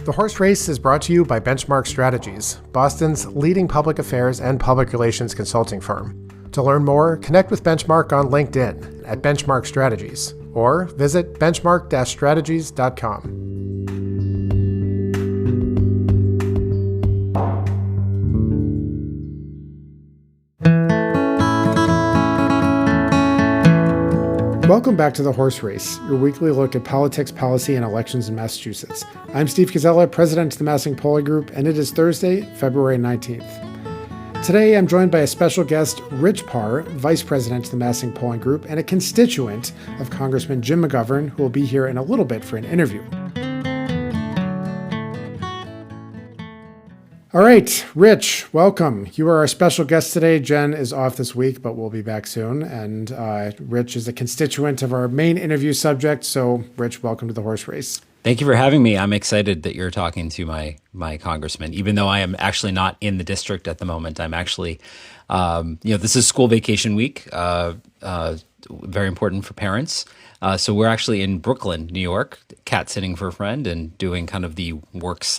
The Horse Race is brought to you by Benchmark Strategies, Boston's leading public affairs and public relations consulting firm. To learn more, connect with Benchmark on LinkedIn at Benchmark Strategies or visit benchmark-strategies.com. Welcome back to The Horse Race, your weekly look at politics, policy, and elections in Massachusetts. I'm Steve Koczela, president of the MassINC polling group, and it is Thursday, February 19th. Today, I'm joined by a special guest, Rich Parr, vice president of the MassINC polling group, and a constituent of Congressman Jim McGovern, who will be here in a little bit for an interview. All right, Rich, welcome. You are our special guest today. Jen is off this week, but we'll be back soon. And Rich is a constituent of our main interview subject. So, Rich, welcome to The Horse Race. Thank you for having me. I'm excited that you're talking to my congressman, even though I am actually not in the district at the moment. I'm actually, this is school vacation week, very important for parents. So we're actually in Brooklyn, New York, cat sitting for a friend and doing kind of the work /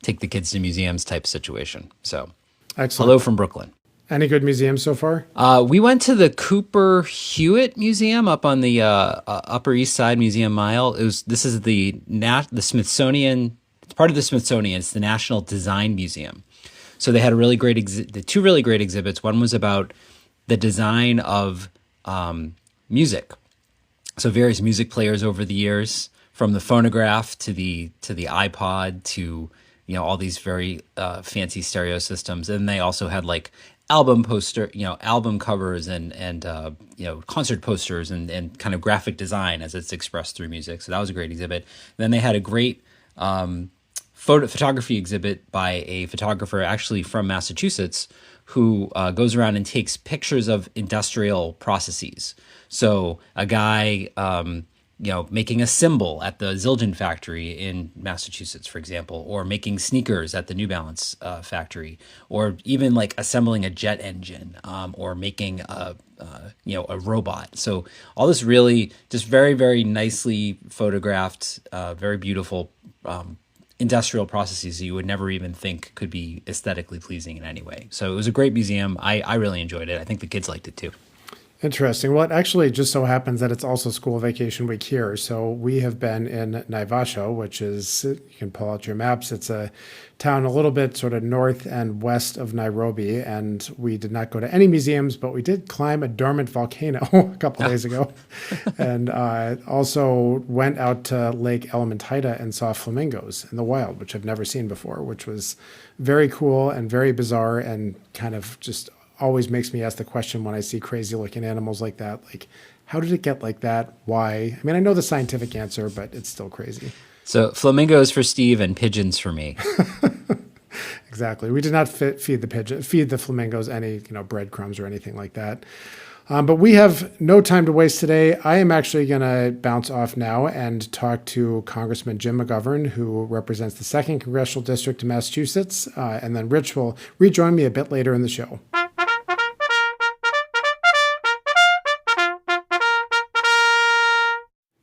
take the kids to museums type situation. So, excellent. Hello from Brooklyn. Any good museums so far? We went to the Cooper Hewitt Museum up on the Upper East Side Museum Mile. This is the Smithsonian. It's part of the Smithsonian. It's the National Design Museum. So they had a really great two really great exhibits. One was about the design of music. So various music players over the years, from the phonograph to the iPod to all these very fancy stereo systems. And they also had like album covers and concert posters and kind of graphic design as it's expressed through music. So that was a great exhibit. Then they had a great photography exhibit by a photographer actually from Massachusetts who goes around and takes pictures of industrial processes. So a guy making a cymbal at the Zildjian factory in Massachusetts, for example, or making sneakers at the New Balance factory, or even like assembling a jet engine, or making a robot. So all this really just very, very nicely photographed, very beautiful industrial processes that you would never even think could be aesthetically pleasing in any way. So it was a great museum. I really enjoyed it. I think the kids liked it too. Interesting. Well, it actually just so happens that it's also school vacation week here. So we have been in Naivasha, which is, you can pull out your maps. It's a town a little bit sort of north and west of Nairobi. And we did not go to any museums, but we did climb a dormant volcano a couple of days ago. And also went out to Lake Elementaita and saw flamingos in the wild, which I've never seen before, which was very cool and very bizarre and kind of just always makes me ask the question when I see crazy looking animals like that, like, how did it get like that? Why? I mean, I know the scientific answer, but it's still crazy. So flamingos for Steve and pigeons for me. Exactly. We did not feed the flamingos any, breadcrumbs or anything like that. But we have no time to waste today. I am actually going to bounce off now and talk to Congressman Jim McGovern, who represents the 2nd Congressional District of Massachusetts. And then Rich will rejoin me a bit later in the show.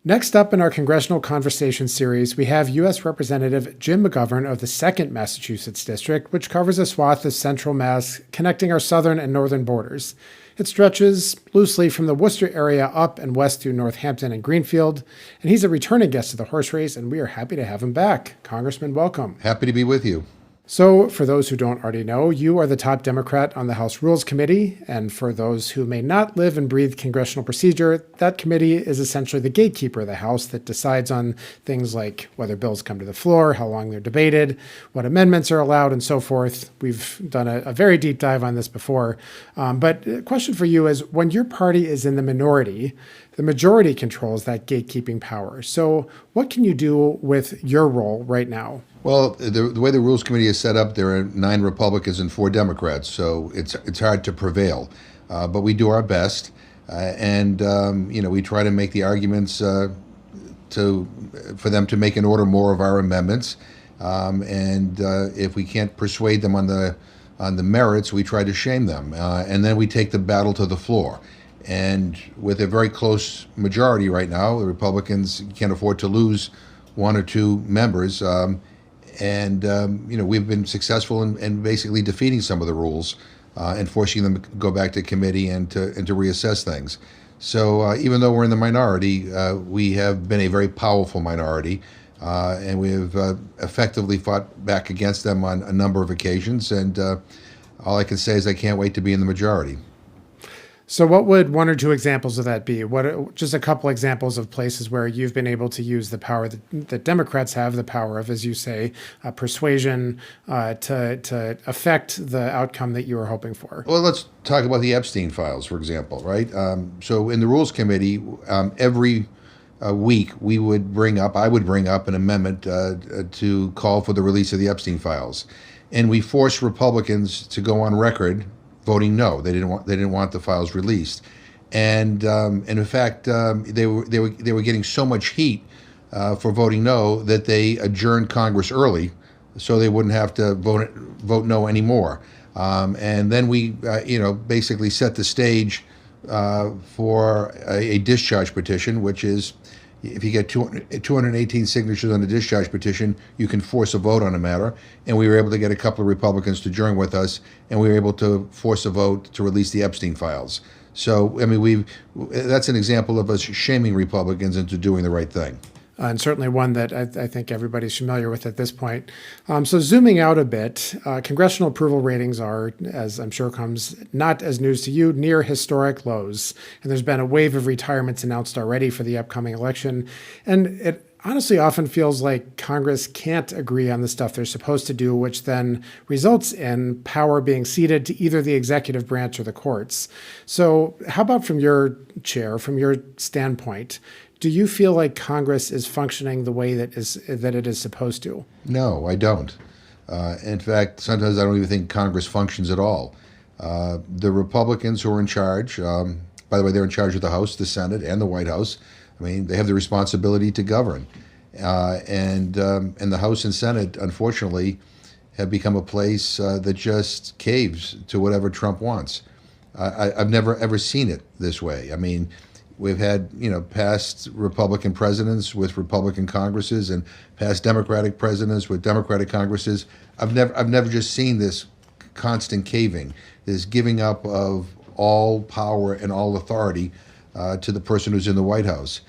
Next up in our Congressional Conversation series, we have U.S. Representative Jim McGovern of the 2nd Massachusetts District, which covers a swath of central Mass connecting our southern and northern borders. It stretches loosely from the Worcester area up and west through Northampton and Greenfield, and he's a returning guest of the Horse Race, and we are happy to have him back. Congressman, welcome. Happy to be with you. So, for those who don't already know, you are the top Democrat on the House Rules Committee, and for those who may not live and breathe congressional procedure, that committee is essentially the gatekeeper of the House that decides on things like whether bills come to the floor, how long they're debated, what amendments are allowed, and so forth. We've done a very deep dive on this before. But a question for you is, when your party is in the minority, the majority controls that gatekeeping power. So what can you do with your role right now? Well, the way the Rules Committee is set up, there are 9 Republicans and 4 Democrats, so it's hard to prevail. But we do our best, and we try to make the arguments for them to make and order more of our amendments. And if we can't persuade them on the merits, we try to shame them, and then we take the battle to the floor. And with a very close majority right now, the Republicans can't afford to lose one or two members. We've been successful in basically defeating some of the rules and forcing them to go back to committee and to reassess things. So even though we're in the minority, we have been a very powerful minority, and we have effectively fought back against them on a number of occasions. And all I can say is I can't wait to be in the majority. So what would one or two examples of that be? Just a couple examples of places where you've been able to use the power that Democrats have, the power of, as you say, persuasion to affect the outcome that you were hoping for? Well, let's talk about the Epstein files, for example, right? So in the Rules Committee, every week I would bring up an amendment to call for the release of the Epstein files. And we forced Republicans to go on record voting no. They didn't want the files released, and in fact, they were getting so much heat for voting no that they adjourned Congress early, so they wouldn't have to vote no anymore. And then we basically set the stage for a discharge petition, which is, if you get 218 signatures on a discharge petition, you can force a vote on a matter. And we were able to get a couple of Republicans to join with us, and we were able to force a vote to release the Epstein files. So, I mean, that's an example of us shaming Republicans into doing the right thing. And certainly one that I think everybody's familiar with at this point. So zooming out a bit, congressional approval ratings are, as I'm sure comes not as news to you, near historic lows. And there's been a wave of retirements announced already for the upcoming election. And it honestly often feels like Congress can't agree on the stuff they're supposed to do, which then results in power being ceded to either the executive branch or the courts. So how about from your chair, from your standpoint, do you feel like Congress is functioning the way that it is supposed to? No, I don't. In fact, sometimes I don't even think Congress functions at all. The Republicans who are in charge, by the way, they're in charge of the House, the Senate, and the White House. I mean, they have the responsibility to govern. And the House and Senate, unfortunately, have become a place that just caves to whatever Trump wants. I've never, ever seen it this way. I mean, we've had, past Republican presidents with Republican Congresses and past Democratic presidents with Democratic Congresses. I've never just seen this constant caving, this giving up of all power and all authority to the person who's in the White House.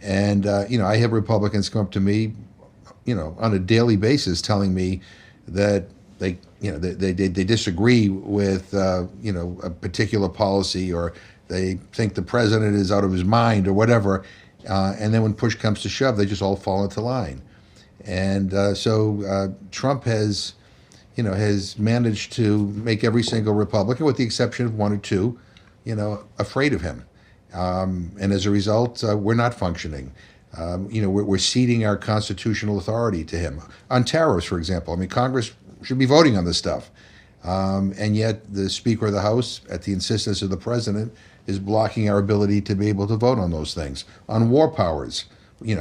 And, I have Republicans come up to me, on a daily basis telling me that they disagree with, a particular policy, or they think the president is out of his mind or whatever. And then when push comes to shove, they just all fall into line. And so Trump has managed to make every single Republican, with the exception of one or two, afraid of him. And as a result, we're not functioning. We're ceding our constitutional authority to him. On tariffs, for example, I mean, Congress should be voting on this stuff. And yet the Speaker of the House, at the insistence of the President, is blocking our ability to be able to vote on those things. On war powers, we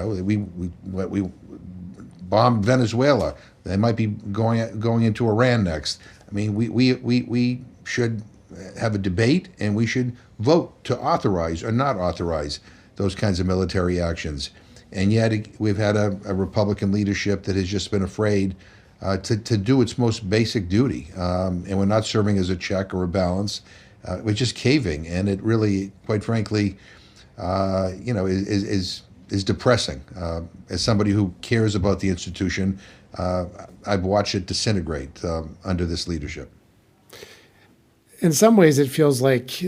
bombed Venezuela. They might be going into Iran next. I mean, we should have a debate, and we should vote to authorize or not authorize those kinds of military actions. And yet we've had a Republican leadership that has just been afraid to do its most basic duty. And we're not serving as a check or a balance. We're just caving. And it really, quite frankly, is depressing. As somebody who cares about the institution, I've watched it disintegrate under this leadership. In some ways, it feels like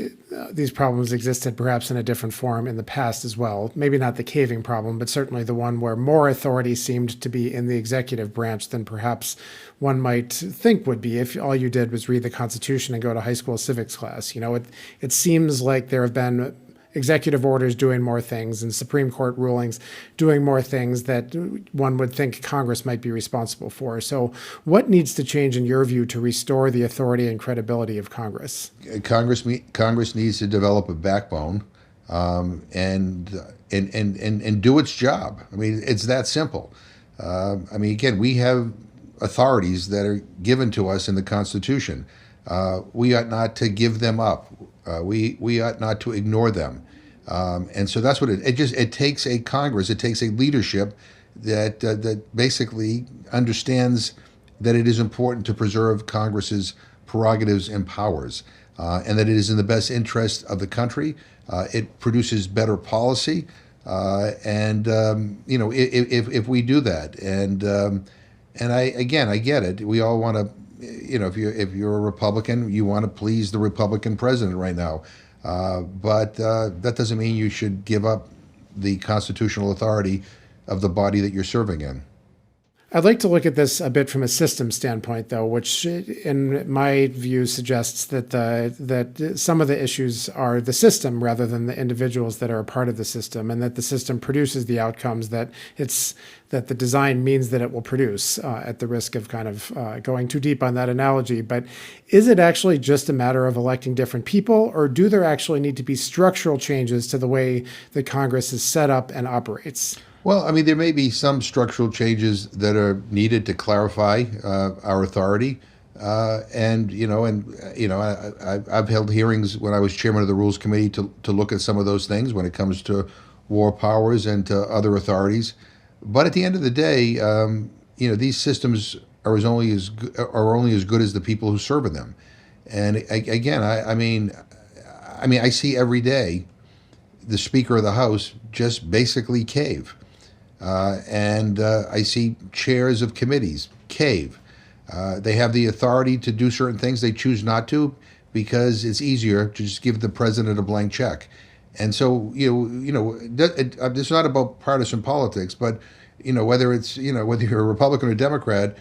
these problems existed perhaps in a different form in the past as well. Maybe not the caving problem, but certainly the one where more authority seemed to be in the executive branch than perhaps one might think would be if all you did was read the Constitution and go to high school civics class. It seems like there have been executive orders doing more things and Supreme Court rulings doing more things that one would think Congress might be responsible for. So what needs to change in your view to restore the authority and credibility of Congress? Congress needs to develop a backbone and do its job. I mean, it's that simple. Again, we have authorities that are given to us in the Constitution. We ought not to give them up. We ought not to ignore them. And so that's what it takes a Congress, it takes a leadership that basically understands that it is important to preserve Congress's prerogatives and powers, and that it is in the best interest of the country. It produces better policy, and if we do that, and I get it. We all want to, if you're a Republican, you want to please the Republican president right now, but that doesn't mean you should give up the constitutional authority of the body that you're serving in. I'd like to look at this a bit from a system standpoint, though, which, in my view, suggests that that some of the issues are the system rather than the individuals that are a part of the system, and that the system produces the outcomes that the design means that it will produce. At the risk of kind of going too deep on that analogy, but is it actually just a matter of electing different people, or do there actually need to be structural changes to the way that Congress is set up and operates? Well, I mean, there may be some structural changes that are needed to clarify our authority, I've held hearings when I was chairman of the Rules Committee to look at some of those things when it comes to war powers and to other authorities. But at the end of the day, these systems are only as good as the people who serve in them. And again, I see every day the Speaker of the House just basically cave. I see chairs of committees cave. They have the authority to do certain things. They choose not to because it's easier to just give the president a blank check. And so, it's not about partisan politics, but, whether you're a Republican or Democrat,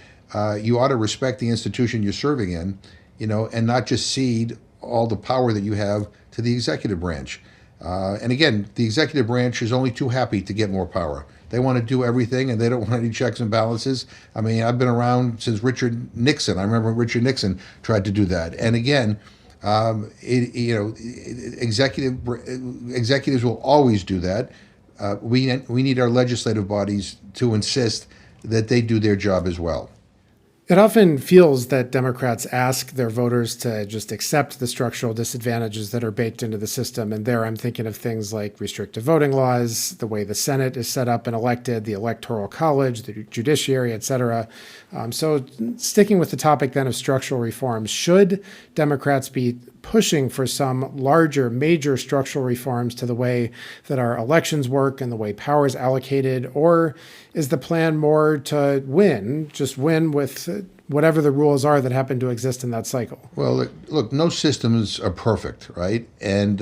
you ought to respect the institution you're serving in, and not just cede all the power that you have to the executive branch. And again, the executive branch is only too happy to get more power. They want to do everything, and they don't want any checks and balances. I mean, I've been around since Richard Nixon. I remember Richard Nixon tried to do that. And again, executives will always do that. We need our legislative bodies to insist that they do their job as well. It often feels that Democrats ask their voters to just accept the structural disadvantages that are baked into the system. And there I'm thinking of things like restrictive voting laws, the way the Senate is set up and elected, the Electoral College, the judiciary, et cetera. So sticking with the topic then of structural reforms, should Democrats be pushing for some larger, major structural reforms to the way that our elections work and the way power is allocated? Or is the plan more to just win with whatever the rules are that happen to exist in that cycle? Well, look, no systems are perfect, right? And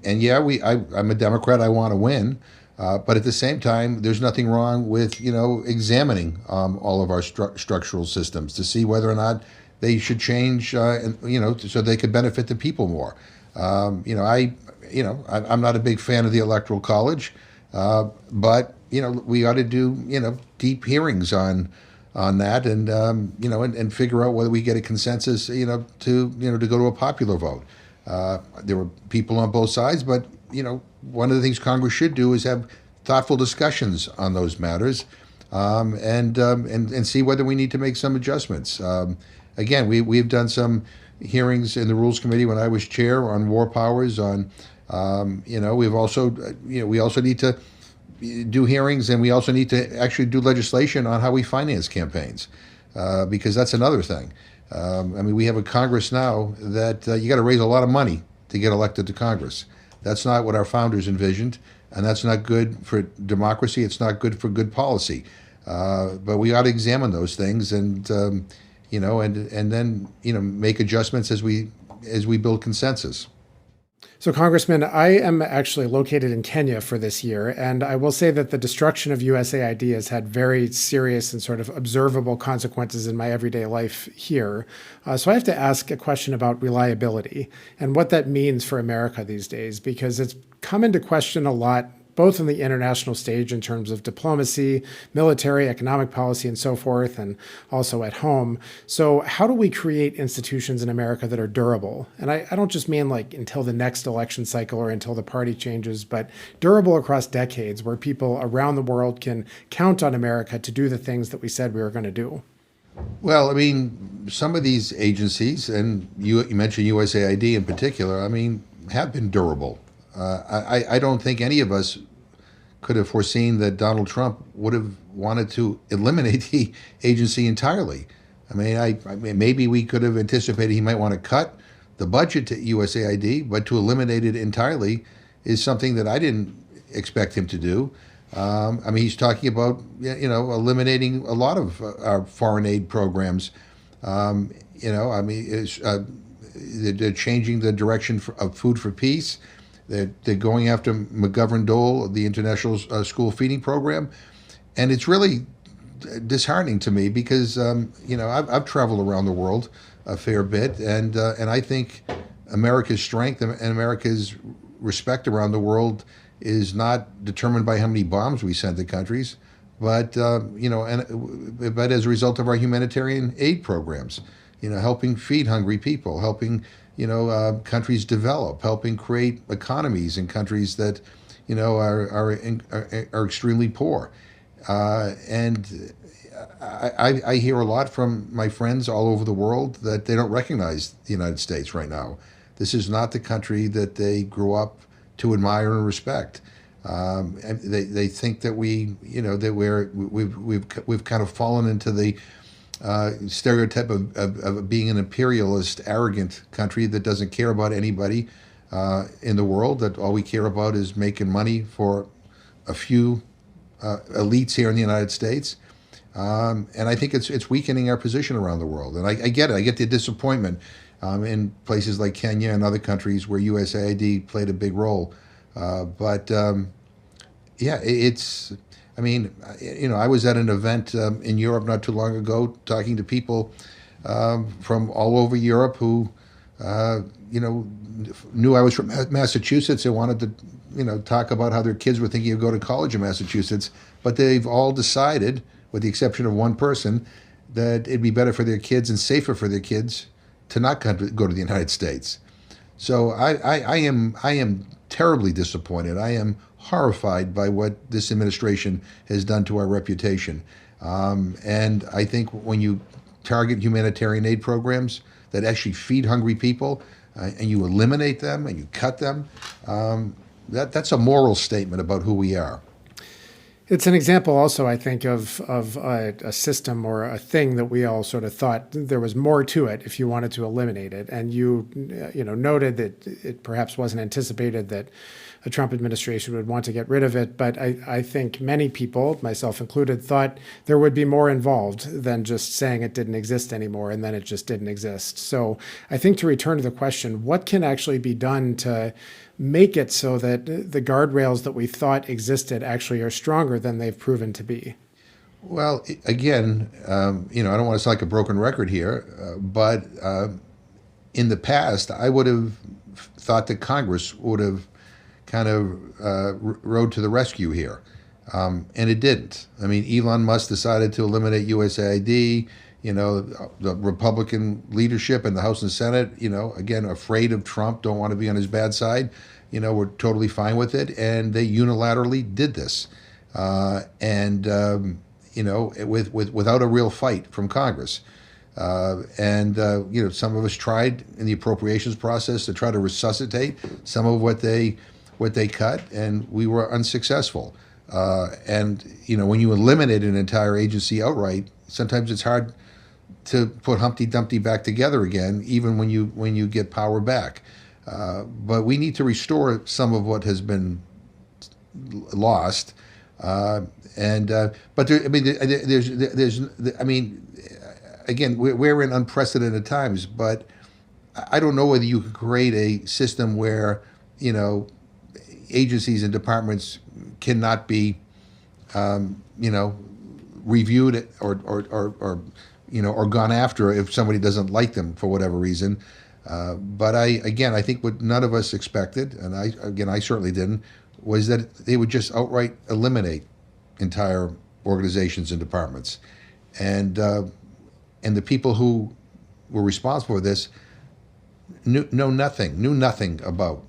yeah, I'm a Democrat. I want to win. But at the same time, there's nothing wrong with, examining all of our structural systems to see whether or not they should change, so they could benefit the people more. I'm not a big fan of the Electoral College, but we ought to do deep hearings on that, and and figure out whether we get a consensus, to go to a popular vote. There were people on both sides, but one of the things Congress should do is have thoughtful discussions on those matters, and see whether we need to make some adjustments. Again, we've done some hearings in the Rules Committee when I was chair on war powers. We've also we also need to do hearings, and we also need to actually do legislation on how we finance campaigns, because that's another thing. We have a Congress now that you got to raise a lot of money to get elected to Congress. That's not what our founders envisioned, and that's not good for democracy. It's not good for good policy. But we ought to examine those things and then make adjustments as we build consensus. So, Congressman, I am actually located in Kenya for this year, and I will say that the destruction of USAID has had very serious and sort of observable consequences in my everyday life here. So I have to ask a question about reliability and what that means for America these days, because it's come into question a lot, both on the international stage in terms of diplomacy, military, economic policy, and so forth, and also at home. So how do we create institutions in America that are durable? And I don't just mean like until the next election cycle or until the party changes, but durable across decades where people around the world can count on America to do the things that we said we were going to do. Well, some of these agencies, and you mentioned USAID in particular, have been durable. I don't think any of us could have foreseen that Donald Trump would have wanted to eliminate the agency entirely. I mean, maybe we could have anticipated he might want to cut the budget to USAID, but to eliminate it entirely is something that I didn't expect him to do. I mean, he's talking about eliminating a lot of our foreign aid programs. I mean, they're changing the direction of Food for Peace. They're going after McGovern Dole, the International School Feeding Program, and it's really disheartening to me because I've traveled around the world a fair bit, and I think America's strength and America's respect around the world is not determined by how many bombs we send to countries, but but as a result of our humanitarian aid programs, helping feed hungry people, helping countries develop, helping create economies in countries that are extremely poor, and I hear a lot from my friends all over the world that they don't recognize the United States right now. This is not the country that they grew up to admire and respect. And they think that we've kind of fallen into the stereotype of being an imperialist, arrogant country that doesn't care about anybody in the world. That all we care about is making money for a few elites here in the United States. And I think it's weakening our position around the world. And I get it. I get the disappointment in places like Kenya and other countries where USAID played a big role. I mean, I was at an event in Europe not too long ago talking to people from all over Europe who, knew I was from Massachusetts and wanted to, talk about how their kids were thinking of going to college in Massachusetts. But they've all decided, with the exception of one person, that it'd be better for their kids and safer for their kids to not go to the United States. So I am terribly disappointed. I am horrified by what this administration has done to our reputation. And I think when you target humanitarian aid programs that actually feed hungry people and you eliminate them and you cut them, that's a moral statement about who we are. It's an example also, I think, of a system or a thing that we all sort of thought there was more to it if you wanted to eliminate it. And you noted that it perhaps wasn't anticipated that a Trump administration would want to get rid of it. But I think many people, myself included, thought there would be more involved than just saying it didn't exist anymore, and then it just didn't exist. So I think, to return to the question, what can actually be done to make it so that the guardrails that we thought existed actually are stronger than they've proven to be? Well, again, I don't want to sound like a broken record here, but in the past, I would have thought that Congress would have kind of rode to the rescue here, and it didn't. I mean, Elon Musk decided to eliminate USAID. The Republican leadership in the House and Senate, again, afraid of Trump, don't want to be on his bad side, were totally fine with it. And they unilaterally did this. Without a real fight from Congress. Some of us tried in the appropriations process to try to resuscitate some of what they cut, and we were unsuccessful. When you eliminate an entire agency outright, sometimes it's hard to put Humpty Dumpty back together again, even when you get power back. But we need to restore some of what has been lost. Again, we're in unprecedented times, but I don't know whether you could create a system where agencies and departments cannot be reviewed or gone after if somebody doesn't like them for whatever reason. But I think what none of us expected, and I certainly didn't, was that they would just outright eliminate entire organizations and departments. And the people who were responsible for this knew nothing about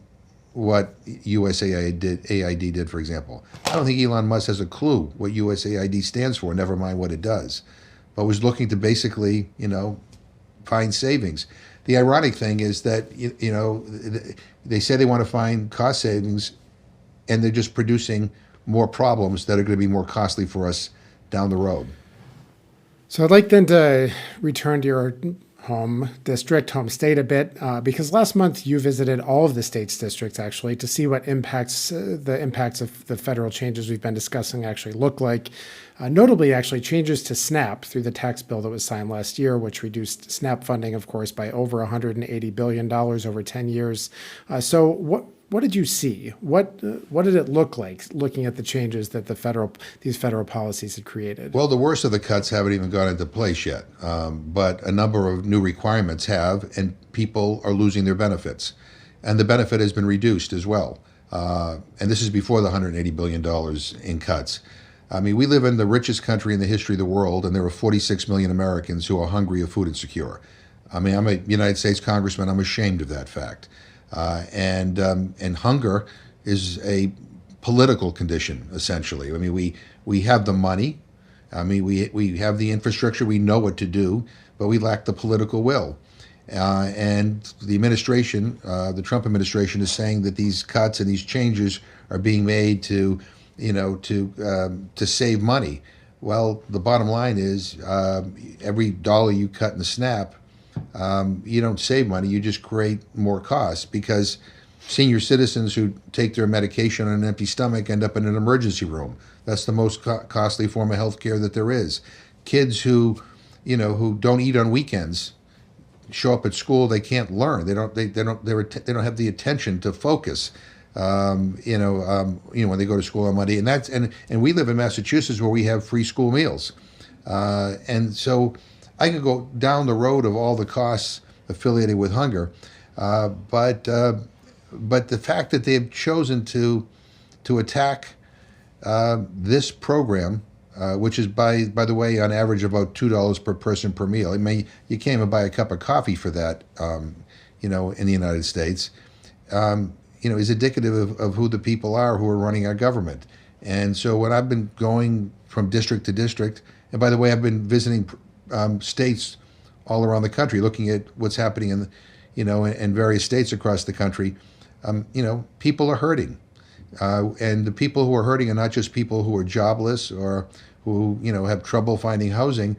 what USAID did, for example. I don't think Elon Musk has a clue what USAID stands for, never mind what it does, but was looking to basically, find savings. The ironic thing is that, they say they want to find cost savings, and they're just producing more problems that are going to be more costly for us down the road. So I'd like then to return to your home district, home state a bit, because last month you visited all of the state's districts actually to see what the impacts of the federal changes we've been discussing actually look like. Notably, actually, changes to SNAP through the tax bill that was signed last year, which reduced SNAP funding, of course, by over $180 billion over 10 years. So what did you see? What did it look like looking at the changes that these federal policies had created? Well, the worst of the cuts haven't even gone into place yet, but a number of new requirements have, and people are losing their benefits. And the benefit has been reduced as well. And this is before the $180 billion in cuts. I mean, we live in the richest country in the history of the world, and there are 46 million Americans who are hungry or food insecure. I mean, I'm a United States congressman. I'm ashamed of that fact. And hunger is a political condition, essentially. I mean, we have the money. I mean, we have the infrastructure. We know what to do, but we lack the political will. And the administration, the Trump administration, is saying that these cuts and these changes are being made to save money. Well, the bottom line is every dollar you cut in the SNAP, you don't save money, you just create more costs, because senior citizens who take their medication on an empty stomach end up in an emergency room. That's the most costly form of health care that there is. Kids who don't eat on weekends show up at school, they can't learn. They don't have the attention to focus. When they go to school on Monday, and we live in Massachusetts where we have free school meals, and so I can go down the road of all the costs affiliated with hunger, but the fact that they've chosen to attack this program, which is by the way on average about $2 per person per meal. I mean, you can't even buy a cup of coffee for that, in the United States. Is indicative of who the people are who are running our government. And so when I've been going from district to district, and by the way, I've been visiting states all around the country, looking at what's happening in various states across the country, people are hurting. And the people who are hurting are not just people who are jobless or who, have trouble finding housing.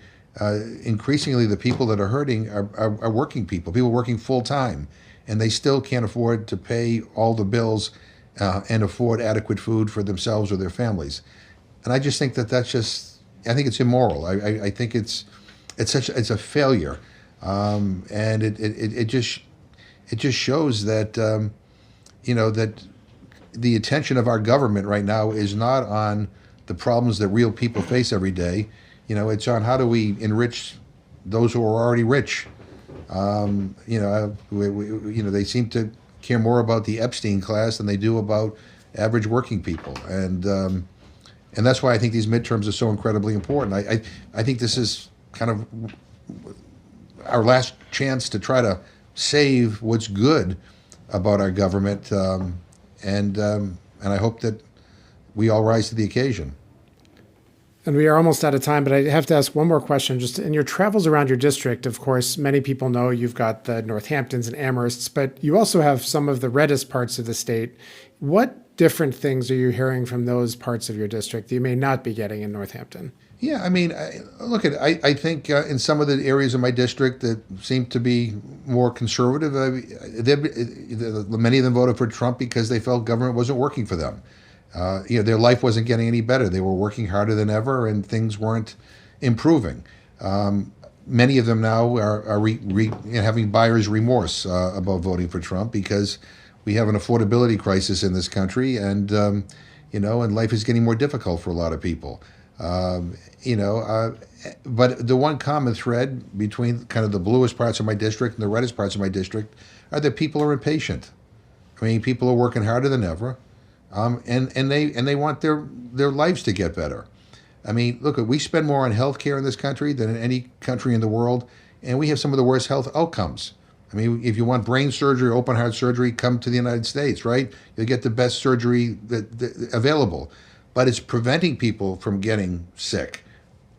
Increasingly, the people that are hurting are working people working full time. And they still can't afford to pay all the bills and afford adequate food for themselves or their families. And I just think I think it's immoral. I think it's a failure, and it just shows that that the attention of our government right now is not on the problems that real people face every day. It's on how do we enrich those who are already rich. They seem to care more about the Epstein class than they do about average working people, and that's why I think these midterms are so incredibly important. I think this is kind of our last chance to try to save what's good about our government, and I hope that we all rise to the occasion. And we are almost out of time, but I have to ask one more question. Just in your travels around your district, of course, many people know you've got the Northamptons and Amheristes, but you also have some of the reddest parts of the state. What different things are you hearing from those parts of your district that you may not be getting in Northampton? Yeah, I mean, I think in some of the areas of my district that seem to be more conservative, many of them voted for Trump because they felt government wasn't working for them. Their life wasn't getting any better. They were working harder than ever, and things weren't improving. Many of them now are having buyer's remorse about voting for Trump because we have an affordability crisis in this country, and and life is getting more difficult for a lot of people. But the one common thread between kind of the bluest parts of my district and the reddest parts of my district are that people are impatient. I mean, people are working harder than ever. And they want their lives to get better. I mean, look, we spend more on health care in this country than in any country in the world, and we have some of the worst health outcomes. I mean, if you want brain surgery or open heart surgery, come to the United States, right? You'll get the best surgery that available. But it's preventing people from getting sick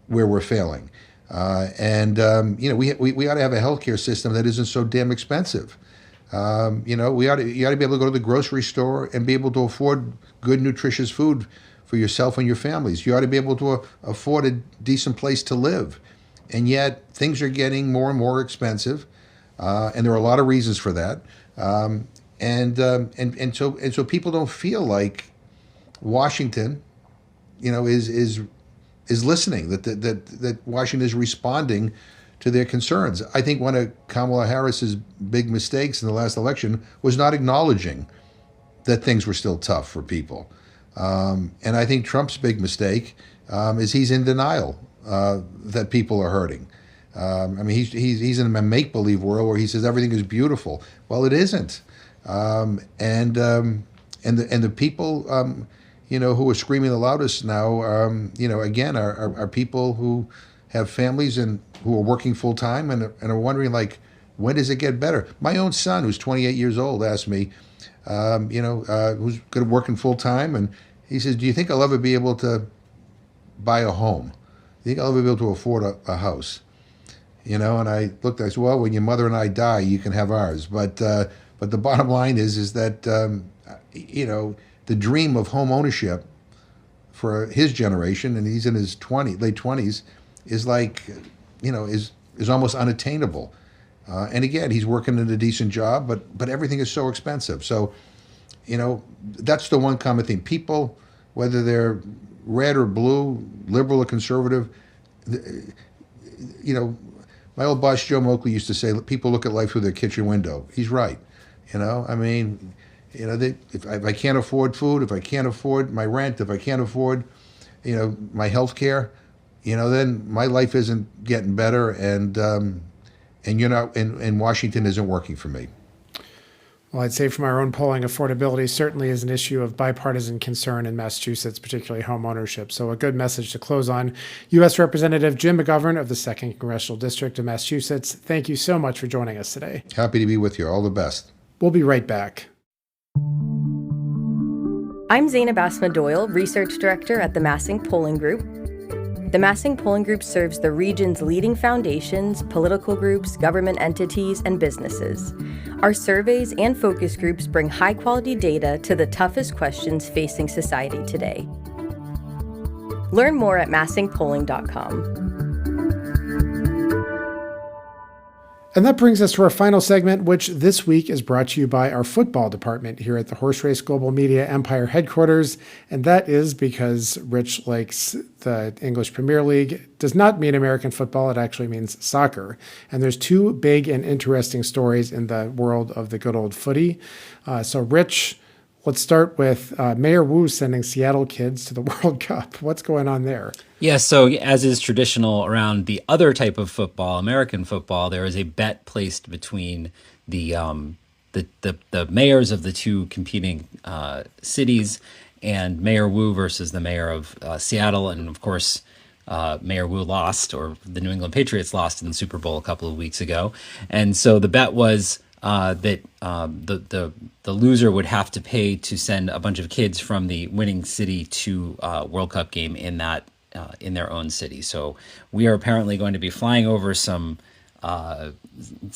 where we're failing. We ought to have a healthcare system that isn't so damn expensive. You ought to be able to go to the grocery store and be able to afford good, nutritious food for yourself and your families. You ought to be able to afford a decent place to live. And yet things are getting more and more expensive. And there are a lot of reasons for that. So people don't feel like Washington, is listening, that Washington is responding to their concerns. I think one of Kamala Harris's big mistakes in the last election was not acknowledging that things were still tough for people. And I think Trump's big mistake is he's in denial that people are hurting. He's in a make-believe world where he says everything is beautiful. Well, it isn't. And the people, who are screaming the loudest now, again, are people who have families and who are working full time and are wondering, like, when does it get better? My own son, who's 28 years old, asked me, who's good at working full time, and he says, "Do you think I'll ever be able to buy a home? Do you think I'll ever be able to afford a house?" And I looked, I said, "Well, when your mother and I die, you can have ours." But the bottom line is that the dream of home ownership for his generation, and he's in his late 20s, is like, is almost unattainable. And again, he's working in a decent job, but everything is so expensive. So, that's the one common thing. People, whether they're red or blue, liberal or conservative, my old boss Joe Moakley used to say, people look at life through their kitchen window. He's right. If I can't afford food, if I can't afford my rent, if I can't afford, my health care, then my life isn't getting better, and Washington isn't working for me. Well, I'd say from our own polling, affordability certainly is an issue of bipartisan concern in Massachusetts, particularly home ownership. So a good message to close on. U.S. Representative Jim McGovern of the 2nd Congressional District of Massachusetts, thank you so much for joining us today. Happy to be with you. All the best. We'll be right back. I'm Zainab Asma-Doyle, Research Director at the MassINC Polling Group. The MassINC Polling Group serves the region's leading foundations, political groups, government entities, and businesses. Our surveys and focus groups bring high-quality data to the toughest questions facing society today. Learn more at massincpolling.com. And that brings us to our final segment, which this week is brought to you by our football department here at the Horse Race Global Media Empire headquarters. And that is because Rich likes the English Premier League. Does not mean American football. It actually means soccer. And there's two big and interesting stories in the world of the good old footy. So Rich, let's start with Mayor Wu sending Seattle kids to the World Cup. What's going on there? Yeah, so as is traditional around the other type of football, American football, there is a bet placed between the mayors of the two competing cities, and Mayor Wu versus the mayor of Seattle. And of course, Mayor Wu lost, or the New England Patriots lost in the Super Bowl a couple of weeks ago. And so the bet was that the loser would have to pay to send a bunch of kids from the winning city to World Cup game in their own city. So we are apparently going to be flying over some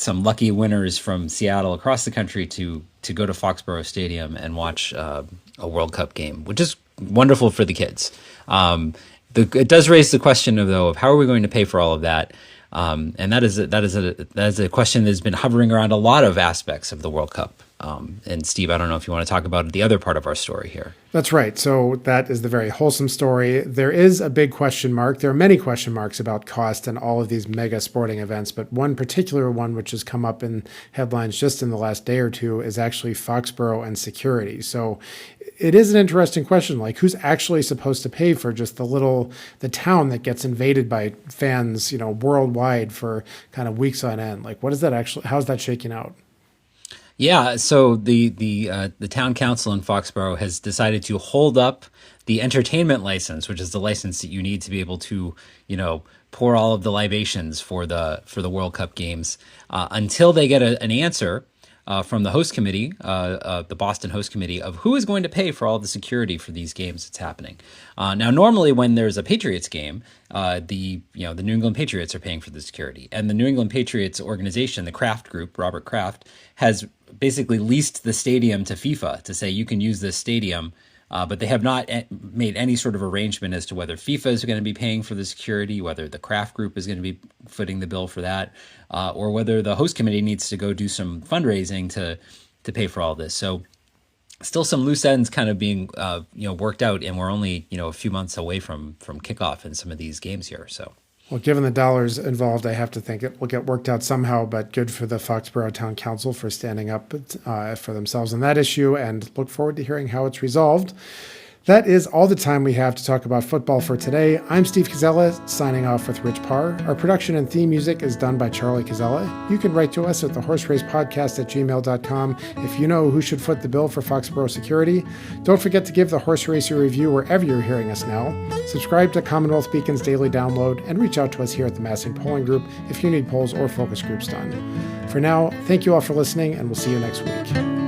lucky winners from Seattle across the country to go to Foxborough Stadium and watch a World Cup game, which is wonderful for the kids. It does raise the question of how are we going to pay for all of that? And that is a question that has been hovering around a lot of aspects of the World Cup. And Steve, I don't know if you want to talk about the other part of our story here. That's right. So that is the very wholesome story. There is a big question mark. There are many question marks about cost and all of these mega sporting events, but one particular one which has come up in headlines just in the last day or two is actually Foxborough and security. So it is an interesting question, like who's actually supposed to pay for just the town that gets invaded by fans, worldwide for kind of weeks on end. Like how's that shaking out? Yeah, so the town council in Foxborough has decided to hold up the entertainment license, which is the license that you need to be able to, pour all of the libations for the World Cup games until they get an answer from the host committee, the Boston host committee, of who is going to pay for all the security for these games that's happening. Now, normally when there's a Patriots game, the New England Patriots are paying for the security, and the New England Patriots organization, the Kraft Group, Robert Kraft, has basically leased the stadium to FIFA to say you can use this stadium But they have not made any sort of arrangement as to whether FIFA is going to be paying for the security, whether the Kraft Group is going to be footing the bill for that, or whether the host committee needs to go do some fundraising to pay for all this. So still some loose ends kind of being worked out, and we're only a few months away from kickoff in some of these games here. So. Well, given the dollars involved, I have to think it will get worked out somehow, but good for the Foxborough Town Council for standing up for themselves on that issue, and look forward to hearing how it's resolved. That is all the time we have to talk about football for today. I'm Steve Koczela, signing off with Rich Parr. Our production and theme music is done by Charlie Koczela. You can write to us at thehorseracepodcast@gmail.com if you know who should foot the bill for Foxborough security. Don't forget to give the Horse Racer review wherever you're hearing us now. Subscribe to Commonwealth Beacon's daily download, and reach out to us here at the MassINC Polling Group if you need polls or focus groups done. For now, thank you all for listening, and we'll see you next week.